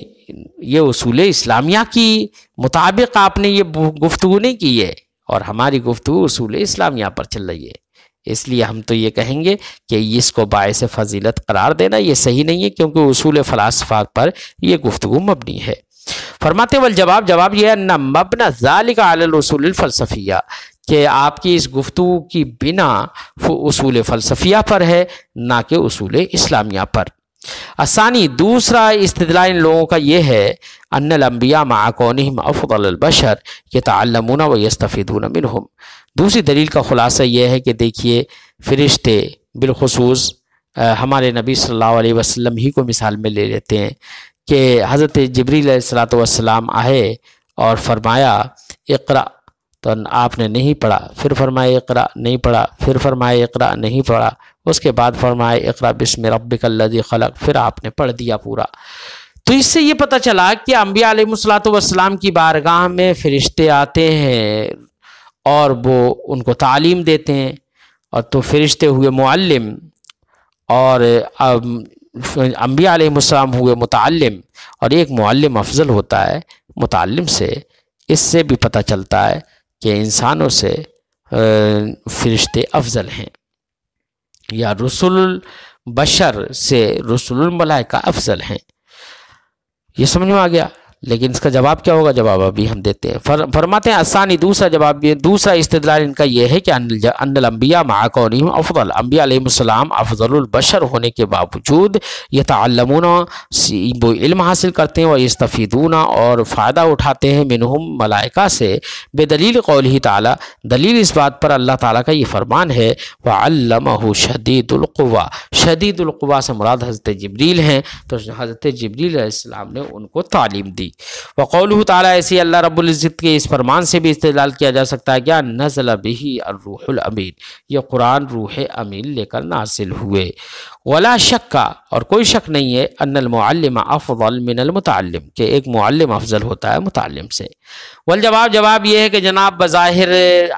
یہ اصول اسلامیہ کی مطابق آپ نے یہ گفتگو نہیں کی ہے، اور ہماری گفتگو اصول اسلامیہ پر چل رہی ہے۔ اس لیے ہم تو یہ کہیں گے کہ اس کو باعث فضیلت قرار دینا یہ صحیح نہیں ہے، کیونکہ اصول فلسفہ پر یہ گفتگو مبنی ہے۔ فرماتے جواب یہ ہے ان مبنی ذالک علی الاصول الفلسفیہ، کہ آپ کی اس گفتگو کی بنا اصول فلسفیہ پر ہے، نہ کہ اصول اسلامیہ پر۔ الثانی، دوسرا استدلال ان لوگوں کا یہ ہے ان الانبیاء مع کونہم افضل البشر یتعلمون ویستفیدون منہم۔ دوسری دلیل کا خلاصہ یہ ہے کہ دیکھیے فرشتے، بالخصوص ہمارے نبی صلی اللہ علیہ وسلم ہی کو مثال میں لے لیتے ہیں کہ حضرت جبریل علیہ السلام آئے اور فرمایا اقرأ، تو آپ نے نہیں پڑھا، پھر فرمایا اقرأ، نہیں پڑھا، پھر فرمایا اقرأ، نہیں پڑھا، اس کے بعد فرمایا اقرأ بسم ربک الذی خلق، پھر آپ نے پڑھ دیا پورا۔ تو اس سے یہ پتہ چلا کہ انبیاء علیہ السلام کی بارگاہ میں فرشتے آتے ہیں اور وہ ان کو تعلیم دیتے ہیں، اور تو فرشتے ہوئے معلم اور انبیاء علیہ السلام ہوئے متعلم، اور ایک معلم افضل ہوتا ہے متعلم سے۔ اس سے بھی پتہ چلتا ہے کہ انسانوں سے فرشتے افضل ہیں، یا رسول البشر سے رسول الملائکہ افضل ہیں۔ یہ سمجھ میں آ گیا؟ لیکن اس کا جواب کیا ہوگا؟ جواب ابھی ہم دیتے ہیں۔ فرماتے ہیں الثانی، دوسرا استدلال ان کا یہ ہے کہ ان الانبیاء مع کونہم افضل، انبیاء علیہ السلام افضل البشر ہونے کے باوجود یتعلمون، وہ علم حاصل کرتے ہیں، ویستفیدون، اور فائدہ اٹھاتے ہیں، منہم، ملائکہ سے، بدلیل قولہ تعالی، دلیل اس بات پر اللہ تعالیٰ کا یہ فرمان ہے وعلمہ شدید القویٰ، شدید القویٰ سے مراد حضرت جبریل ہیں، تو حضرت جبریل علیہ السلام نے ان کو تعلیم دی۔ وقولہ تعالیٰ، ایسی اللہ رب العزت کے اس فرمان سے بھی استدلال کیا جا سکتا ہے کیا نزل بہ الروح الامین، یہ قرآن روح امین لے کر نازل ہوئے۔ ولا شک، اور کوئی شک نہیں ہے، ان المعلم افضل من المتعلم، کہ ایک معلم افضل ہوتا ہے متعلم سے۔ جواب یہ ہے کہ جناب بظاہر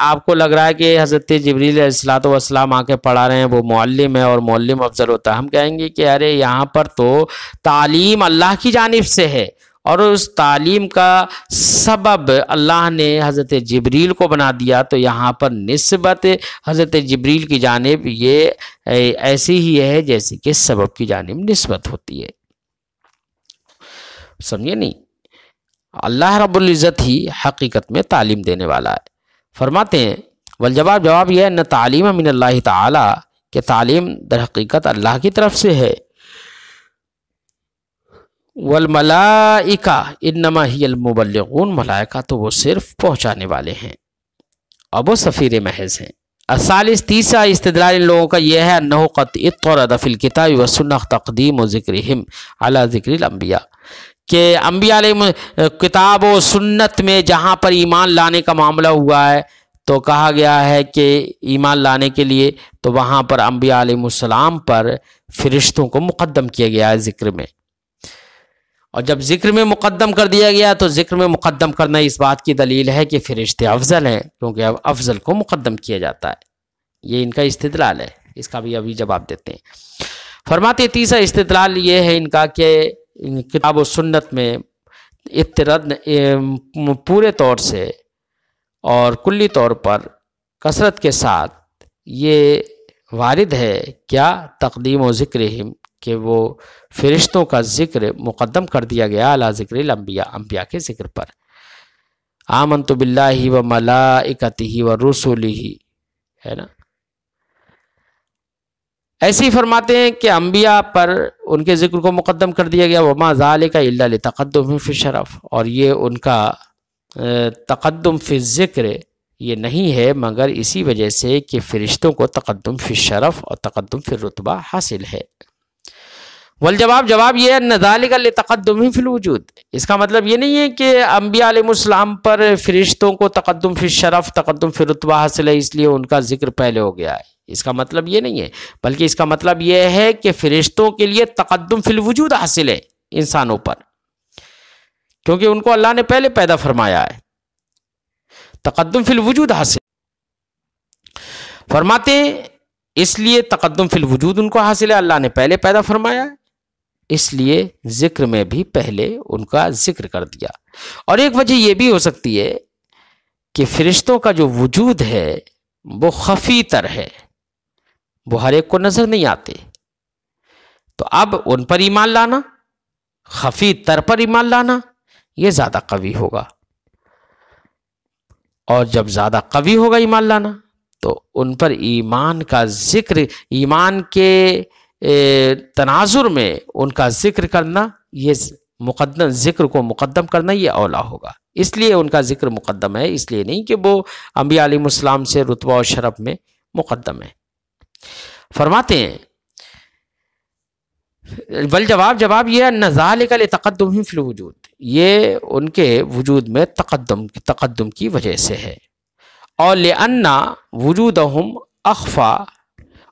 آپ کو لگ رہا ہے کہ حضرت جبریل علیہ السلام آ کے پڑھا رہے ہیں، وہ معلم ہے اور معلم افضل ہوتا ہے۔ ہم کہیں گے کہ ارے یہاں پر تو تعلیم اللہ کی جانب سے ہے، اور اس تعلیم کا سبب اللہ نے حضرت جبریل کو بنا دیا، تو یہاں پر نسبت حضرت جبریل کی جانب یہ ایسی ہی ہے جیسے کہ سبب کی جانب نسبت ہوتی ہے، سمجھے نہیں؟ اللہ رب العزت ہی حقیقت میں تعلیم دینے والا ہے۔ فرماتے ہیں جواب یہ ہے ان تعلیم من اللہ تعالی، کہ تعلیم در حقیقت اللہ کی طرف سے ہے۔ والملائکہ انما ہی المبلغون، ملائکہ تو وہ صرف پہنچانے والے ہیں، اب وہ سفیر محض ہیں۔ الثالث، تیسرا استدلال ان لوگوں کا یہ ہے انہ قد اضطرد فی الکتاب والسنہ تقدیم ذکرہم علی ذکر الانبیاء، کہ انبیاء علیہ کتاب و سنت میں جہاں پر ایمان لانے کا معاملہ ہوا ہے تو کہا گیا ہے کہ ایمان لانے کے لیے تو وہاں پر انبیاء علیہ السلام پر فرشتوں کو مقدم کیا گیا ہے ذکر میں۔ اور جب ذکر میں مقدم کر دیا گیا تو ذکر میں مقدم کرنا اس بات کی دلیل ہے کہ فرشتے افضل ہیں، کیونکہ اب افضل کو مقدم کیا جاتا ہے۔ یہ ان کا استدلال ہے، اس کا بھی ابھی جواب دیتے ہیں۔ فرماتے تیسرا استدلال یہ ہے ان کا کہ کتاب و سنت میں پورے طور سے اور کلی طور پر کثرت کے ساتھ یہ وارد ہے کیا تقدیم و ذکرہم، کہ وہ فرشتوں کا ذکر مقدم کر دیا گیا علی ذکر الانبیاء، انبیاء کے ذکر پر۔ آمنت باللہ و ملائکتہ و رسلہ، ہے نا۔ ایسے ہی فرماتے ہیں کہ انبیاء پر ان کے ذکر کو مقدم کر دیا گیا، وما ذالک الا لتقدم فی الشرف، اور یہ ان کا تقدم فی الذکر یہ نہیں ہے مگر اسی وجہ سے کہ فرشتوں کو تقدم فی الشرف اور تقدم فی الرتبہ حاصل ہے۔ والجواب، جواب یہ ہے ان ذالک لتقدم فی الوجود، اس کا مطلب یہ نہیں ہے کہ انبیاء علیہ السلام پر فرشتوں کو تقدم فی الشرف، تقدم فی الرتبہ حاصل ہے اس لیے ان کا ذکر پہلے ہو گیا ہے، اس کا مطلب یہ نہیں ہے، بلکہ اس کا مطلب یہ ہے کہ فرشتوں کے لیے تقدم فی الوجود حاصل ہے انسانوں پر، کیونکہ ان کو اللہ نے پہلے پیدا فرمایا ہے، تقدم فی الوجود حاصل۔ فرماتے ہیں اس لیے تقدم فی الوجود ان کو حاصل ہے، اللہ نے پہلے پیدا فرمایا ہے، اس لیے ذکر میں بھی پہلے ان کا ذکر کر دیا۔ اور ایک وجہ یہ بھی ہو سکتی ہے کہ فرشتوں کا جو وجود ہے وہ خفی تر ہے، وہ ہر ایک کو نظر نہیں آتے، تو اب ان پر ایمان لانا، خفی تر پر ایمان لانا، یہ زیادہ قوی ہوگا، اور جب زیادہ قوی ہوگا ایمان لانا تو ان پر ایمان کا ذکر، ایمان کے تناظر میں ان کا ذکر کرنا، یہ مقدم ذکر کو مقدم کرنا یہ اولا ہوگا، اس لیے ان کا ذکر مقدم ہے، اس لیے نہیں کہ وہ انبیاء علیہ السلام سے رتبہ و شرف میں مقدم ہے۔ فرماتے ہیں والجواب، جواب یہ ہے ان ذالک لتقدم فی الوجود، یہ ان کے وجود میں تقدم کی وجہ سے ہے، اور لأن وجودہم اخفا،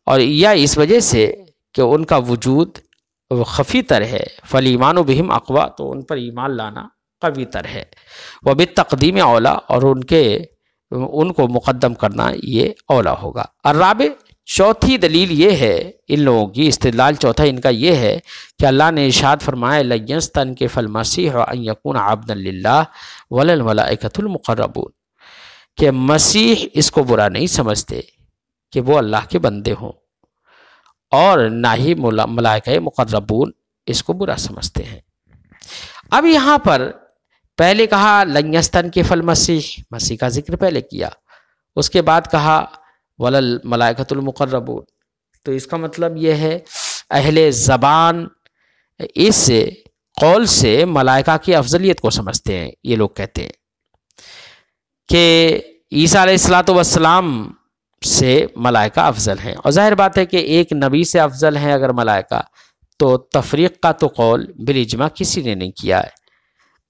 اور یا اس وجہ سے کہ ان کا وجود خفی تر ہے، فالایمان بہم اقوی، تو ان پر ایمان لانا قوی تر ہے، وبالتقدیم اولا، اور ان کو مقدم کرنا یہ اولا ہوگا۔ الرابع، چوتھی دلیل یہ ہے ان لوگوں کی، استدلال چوتھا ان کا یہ ہے کہ اللہ نے ارشاد فرمایا لن یستنکف المسیح ان یکون عبدا للہ ولا الملائکۃ المقربون، کہ مسیح اس کو برا نہیں سمجھتے کہ وہ اللہ کے بندے ہوں، اور نہ ہی ملائکہ مقربون اس کو برا سمجھتے ہیں۔ اب یہاں پر پہلے کہا لن یستنکف المسیح، مسیح کا ذکر پہلے کیا، اس کے بعد کہا ولا الملائکۃ المقربون، تو اس کا مطلب یہ ہے اہل زبان اس قول سے ملائکہ کی افضلیت کو سمجھتے ہیں، یہ لوگ کہتے ہیں کہ عیسیٰ علیہ السلام سے ملائکہ افضل ہیں، اور ظاہر بات ہے کہ ایک نبی سے افضل ہیں اگر ملائکہ، تو تفریق کا تو قول بالاجماع کسی نے نہیں کیا ہے،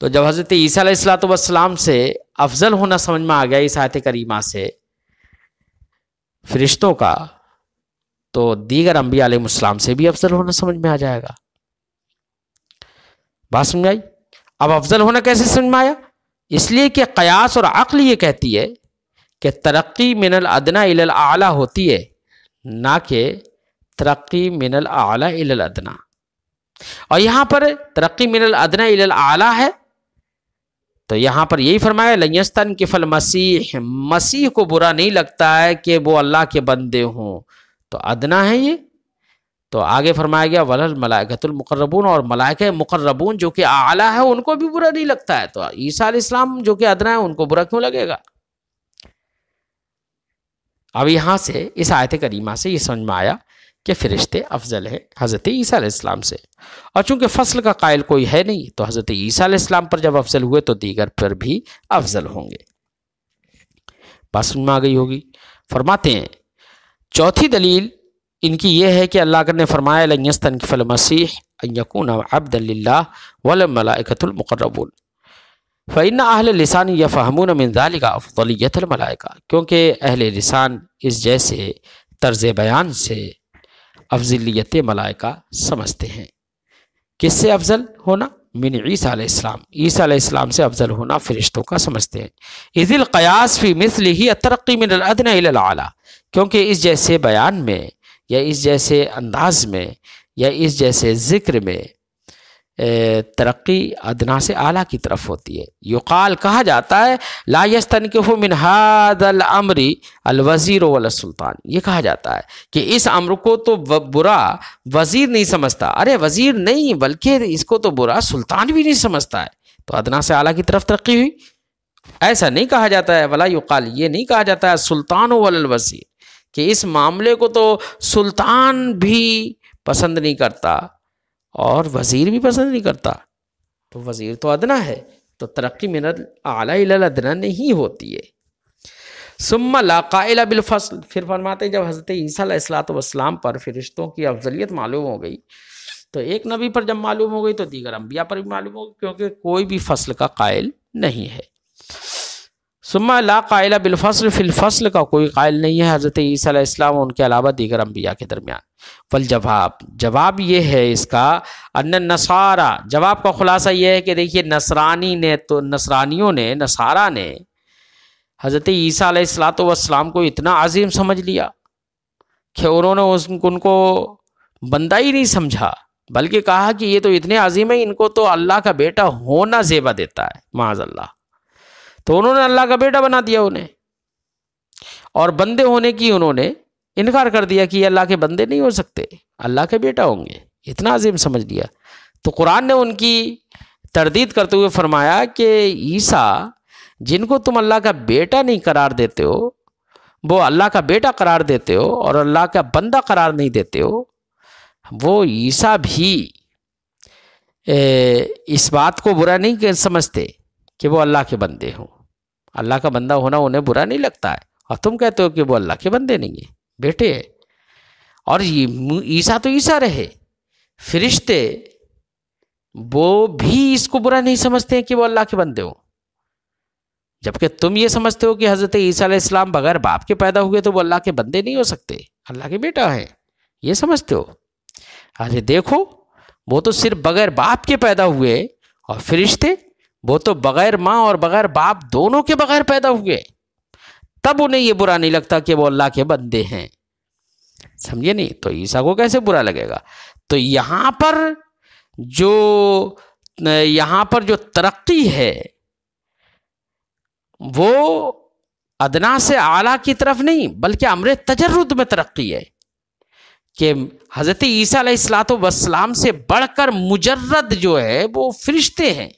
تو جب حضرت عیسیٰ علیہ السلام سے افضل ہونا سمجھ میں آ گیا اس آیت کریمہ سے فرشتوں کا، تو دیگر انبیاء علیہ السلام سے بھی افضل ہونا سمجھ میں آ جائے گا۔ بات سمجھ آئی؟ اب افضل ہونا کیسے سمجھ میں آیا؟ اس لیے کہ قیاس اور عقل یہ کہتی ہے کہ ترقی من الادنی الی الاعلی ہوتی ہے، نہ کہ ترقی من الاعلی الی الادنی، اور یہاں پر ترقی من الادنی الی الاعلی ہے، تو یہاں پر یہی فرمایا لن یستنکف المسیح، مسیح کو برا نہیں لگتا ہے کہ وہ اللہ کے بندے ہوں، تو ادنا ہے یہ، تو آگے فرمایا گیا ولا الملائکۃ المقربون، اور ملائکہ مقربون جو کہ اعلیٰ ہے ان کو بھی برا نہیں لگتا ہے، تو عیسیٰ علیہ السلام جو کہ ادنا ہے ان کو برا کیوں لگے گا؟ اب یہاں سے اس آیت کریمہ سے یہ سمجھ میں آیا کہ فرشتے افضل ہیں حضرت عیسیٰ علیہ السلام سے، اور چونکہ فصل کا قائل کوئی ہے نہیں تو حضرت عیسیٰ علیہ السلام پر جب افضل ہوئے تو دیگر پر بھی افضل ہوں گے۔ بات سمجھ میں آ گئی ہوگی۔ فرماتے ہیں چوتھی دلیل ان کی یہ ہے کہ اللہ نے فرمایا لن یستنکف المسیح ان یکون عبدا للہ ولا الملائکۃ المقربون، فإن اہل اللسان یفہمون من ذلک افضلیت الملائکہ، کیونکہ اہل لسان اس جیسے طرز بیان سے افضلیت ملائکہ سمجھتے ہیں۔ کس سے افضل ہونا؟ من عیسیٰ علیہ السلام، عیسیٰ علیہ السلام سے افضل ہونا فرشتوں کا سمجھتے ہیں۔ اذ القیاس فی مثلہ الترقی من الادنی الی الاعلی، کیونکہ اس جیسے بیان میں یا اس جیسے انداز میں یا اس جیسے ذکر میں ترقی ادنا سے اعلیٰ کی طرف ہوتی ہے۔ یقال کہا جاتا ہے لا یستنکف من ھذا الامر الوزیر ولا السلطان، یہ کہا جاتا ہے کہ اس امر کو تو برا وزیر نہیں سمجھتا، ارے وزیر نہیں بلکہ اس کو تو برا سلطان بھی نہیں سمجھتا ہے، تو ادنا سے اعلیٰ کی طرف ترقی ہوئی۔ ایسا نہیں کہا جاتا ہے، ولا یقال، یہ نہیں کہا جاتا ہے سلطان ولا الوزیر، کہ اس معاملے کو تو سلطان بھی پسند نہیں کرتا اور وزیر بھی پسند نہیں کرتا، تو وزیر تو ادنا ہے، تو ترقی من الاعلی الی الادنا نہیں ہوتی ہے۔ ثم لا قائل بالفصل، پھر فرماتے ہیں جب حضرت عیسیٰ علیہ السلام پر فرشتوں کی افضلیت معلوم ہو گئی تو ایک نبی پر جب معلوم ہو گئی تو دیگر انبیاء پر بھی معلوم ہو گئی، کیونکہ کوئی بھی فصل کا قائل نہیں ہے۔ ثم لا قائل بالفصل، فی الفصل کا کوئی قائل نہیں ہے حضرت عیسیٰ علیہ السلام اور ان کے علاوہ دیگر انبیاء کے درمیان۔ والجواب، جواب یہ ہے اس کا، ان النصارى، جواب کا خلاصہ یہ ہے کہ دیکھیے نصرانیوں نے نصارہ نے حضرت عیسیٰ علیہ السلام کو اتنا عظیم سمجھ لیا کہ انہوں نے ان کو بندہ ہی نہیں سمجھا، بلکہ کہا کہ یہ تو اتنے عظیم ہیں، ان کو تو اللہ کا بیٹا ہونا زیبا دیتا ہے، معاذ اللہ، تو انہوں نے اللہ کا بیٹا بنا دیا انہیں، اور بندے ہونے کی انہوں نے انکار کر دیا کہ یہ اللہ کے بندے نہیں ہو سکتے، اللہ کے بیٹا ہوں گے، اتنا عظیم سمجھ لیا۔ تو قرآن نے ان کی تردید کرتے ہوئے فرمایا کہ عیسیٰ جن کو تم اللہ کا بیٹا نہیں قرار دیتے ہو، وہ اللہ کا بیٹا قرار دیتے ہو اور اللہ کا بندہ قرار نہیں دیتے ہو، وہ عیسیٰ بھی اس بات کو برا نہیں سمجھتے کہ وہ اللہ کے بندے ہوں، اللہ کا بندہ ہونا انہیں برا نہیں لگتا ہے، اور تم کہتے ہو کہ وہ اللہ کے بندے نہیں ہیں، بیٹے ہیں۔ اور عیسیٰ تو عیسیٰ رہے، فرشتے وہ بھی اس کو برا نہیں سمجھتے ہیں کہ وہ اللہ کے بندے ہوں، جبکہ تم یہ سمجھتے ہو کہ حضرت عیسیٰ علیہ السلام بغیر باپ کے پیدا ہوئے تو وہ اللہ کے بندے نہیں ہو سکتے، اللہ کے بیٹا ہیں، یہ سمجھتے ہو۔ ارے دیکھو، وہ تو صرف بغیر باپ کے پیدا ہوئے، اور فرشتے وہ تو بغیر ماں اور بغیر باپ دونوں کے بغیر پیدا ہوئے، تب انہیں یہ برا نہیں لگتا کہ وہ اللہ کے بندے ہیں، سمجھے نہیں؟ تو عیسیٰ کو کیسے برا لگے گا؟ تو یہاں پر جو ترقی ہے وہ ادنا سے اعلیٰ کی طرف نہیں بلکہ امر تجرد میں ترقی ہے، کہ حضرت عیسیٰ علیہ السلام سے بڑھ کر مجرد جو ہے وہ فرشتے ہیں،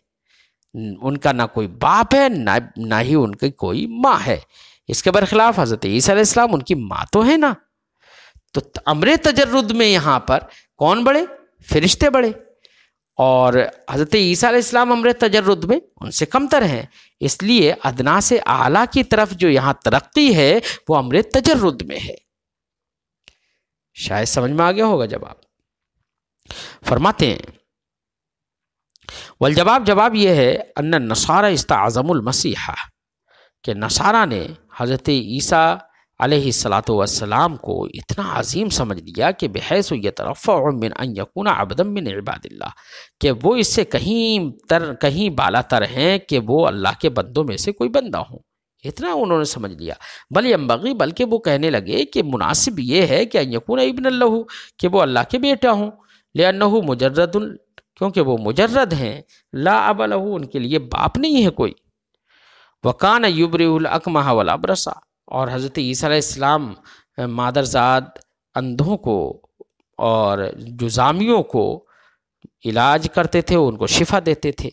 ان کا نہ کوئی باپ ہے نہ ہی ان کی کوئی ماں ہے، اس کے برخلاف حضرت عیسیٰ علیہ السلام ان کی ماں تو ہے نا۔ تو امر تجرد میں یہاں پر کون بڑے؟ فرشتے بڑے، اور حضرت عیسیٰ علیہ السلام امر تجرد میں ان سے کمتر ہیں، اس لیے ادنا سے اعلیٰ کی طرف جو یہاں ترقی ہے وہ امر تجرد میں ہے۔ شاید سمجھ میں آ گیا ہوگا جواب۔ فرماتے ہیں والجواب، جواب یہ ہے ان النصارى استعظموا المسیح، کہ نصارہ نے حضرت عیسیٰ علیہ السلام کو اتنا عظیم سمجھ لیا کہ بحیث یترفع من ان یکون عبدا من عباد اللہ، کہ وہ اس سے کہیں بالا تر ہیں کہ وہ اللہ کے بندوں میں سے کوئی بندہ ہوں، اتنا انہوں نے سمجھ لیا۔ بل ینبغی، بلکہ وہ کہنے لگے کہ مناسب یہ ہے کہ ان یکون ابن اللہ، کہ وہ اللہ کے بیٹا ہوں، لأنہ مجرد، کیونکہ وہ مجرد ہیں، لا اب لہ، ان کے لیے باپ نہیں ہے کوئی، وکان یبرئ الاکمہ والابرص، اور حضرت عیسیٰ علیہ السلام مادرزاد اندھوں کو اور جزامیوں کو علاج کرتے تھے، ان کو شفا دیتے تھے،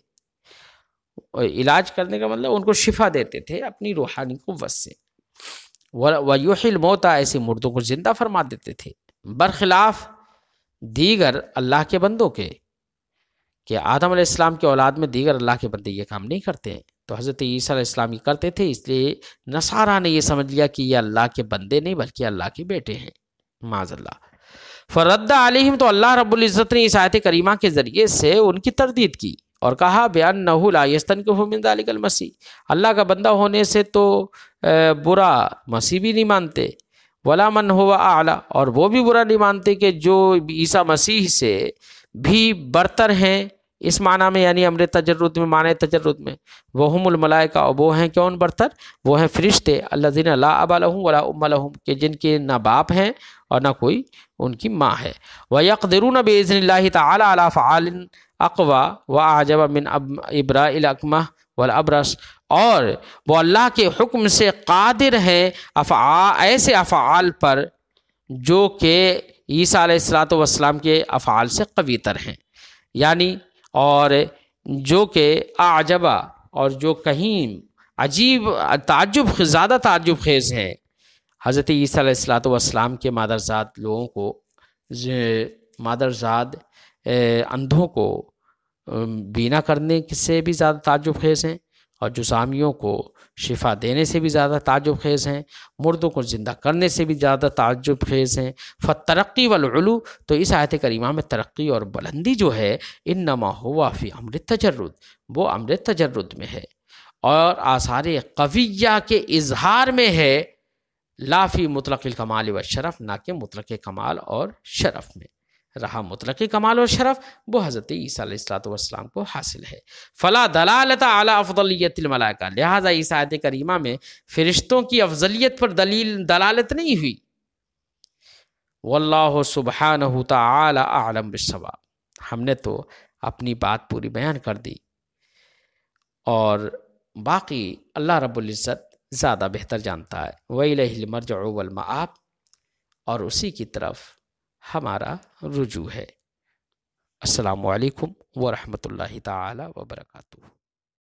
علاج کرنے کا مطلب ان کو شفا دیتے تھے اپنی روحانی قوت سے، ویحیی الموتیٰ، ایسے مردوں کو زندہ فرما دیتے تھے، برخلاف دیگر اللہ کے بندوں کے، کہ آدم علیہ السلام کے اولاد میں دیگر اللہ کے بندے یہ کام نہیں کرتے ہیں، تو حضرت عیسیٰ علیہ السلام یہ کرتے تھے، اس لیے نصارہ نے یہ سمجھ لیا کہ یہ اللہ کے بندے نہیں بلکہ اللہ کے بیٹے ہیں، معاذ اللہ۔ فرد علیہم، تو اللہ رب العزت نے اس آیت کریمہ کے ذریعے سے ان کی تردید کی اور کہا بِأَنَّهُ لَا يَسْتَنْكِفُ مِنْ ذَلِكَ الْمَسِيحِ، اللہ کا بندہ ہونے سے تو برا مسیح بھی نہیں مانتے، وَلَا مَنْ هُوَ أَعْلَى، اور وہ بھی برا نہیں مانتے کہ جو عیسیٰ مسیح سے بھی برتر ہیں اس معنی میں یعنی امر تجرد میں، معنی تجرد میں، وہم الملائکہ، اور وہ ہیں کون برتر، وہ ہیں فرشتے، الذین لا اب لہم ولا ام لہم، کہ جن کے نہ باپ ہیں اور نہ کوئی ان کی ماں ہے، وَيَقْدِرُونَ بِإِذْنِ اللَّهِ تَعَالَى عَلَى فَعَالٍ أَقْوَى وَأَعْجَبَ مِنْ إِبْرَاءِ الْأَكْمَحِ وَالْأَبْرَصِ، اور وہ اللہ کے حکم سے قادر ہیں ایسے افعال پر جو کہ عیسیٰ علیہ السلام کے افعال سے قوی تر ہیں، یعنی اور جو کہ اعجبہ، اور جو کہیں عجیب زیادہ تعجب خیز ہیں۔ حضرت عیسیٰ علیہ السلام کے مادرزاد لوگوں کو، مادرزاد اندھوں کو بینا کرنے سے بھی زیادہ تعجب خیز ہیں، اور جسامیوں کو شفا دینے سے بھی زیادہ تعجب خیز ہیں، مردوں کو زندہ کرنے سے بھی زیادہ تعجب خیز ہیں۔ فالترقی والعلو، تو اس آیت کریمہ میں ترقی اور بلندی جو ہے، انما ہوا فی امر تجرد، وہ امر تجرد میں ہے، اور آثار قویہ کے اظہار میں ہے، لا فی مطلق الکمال والشرف، نہ کہ مطلق کمال اور شرف میں۔ رہا مطلق کمال اور شرف، وہ حضرت عیسیٰ علیہ السلام کو حاصل ہے۔ فلا دلالت علی افضلیت الملائکہ، لہذا اس آیت کریمہ میں فرشتوں کی افضلیت پر دلالت نہیں ہوئی۔ واللہ سبحانہ تعالی اعلم بالصواب، ہم نے تو اپنی بات پوری بیان کر دی، اور باقی اللہ رب العزت زیادہ بہتر جانتا ہے۔ وَإِلَيْهِ الْمَرْجِعُ وَالْمَآبُ، اور اسی کی طرف ہمارا رجوع ہے۔ السلام علیکم ورحمۃ اللہ تعالی وبرکاتہ۔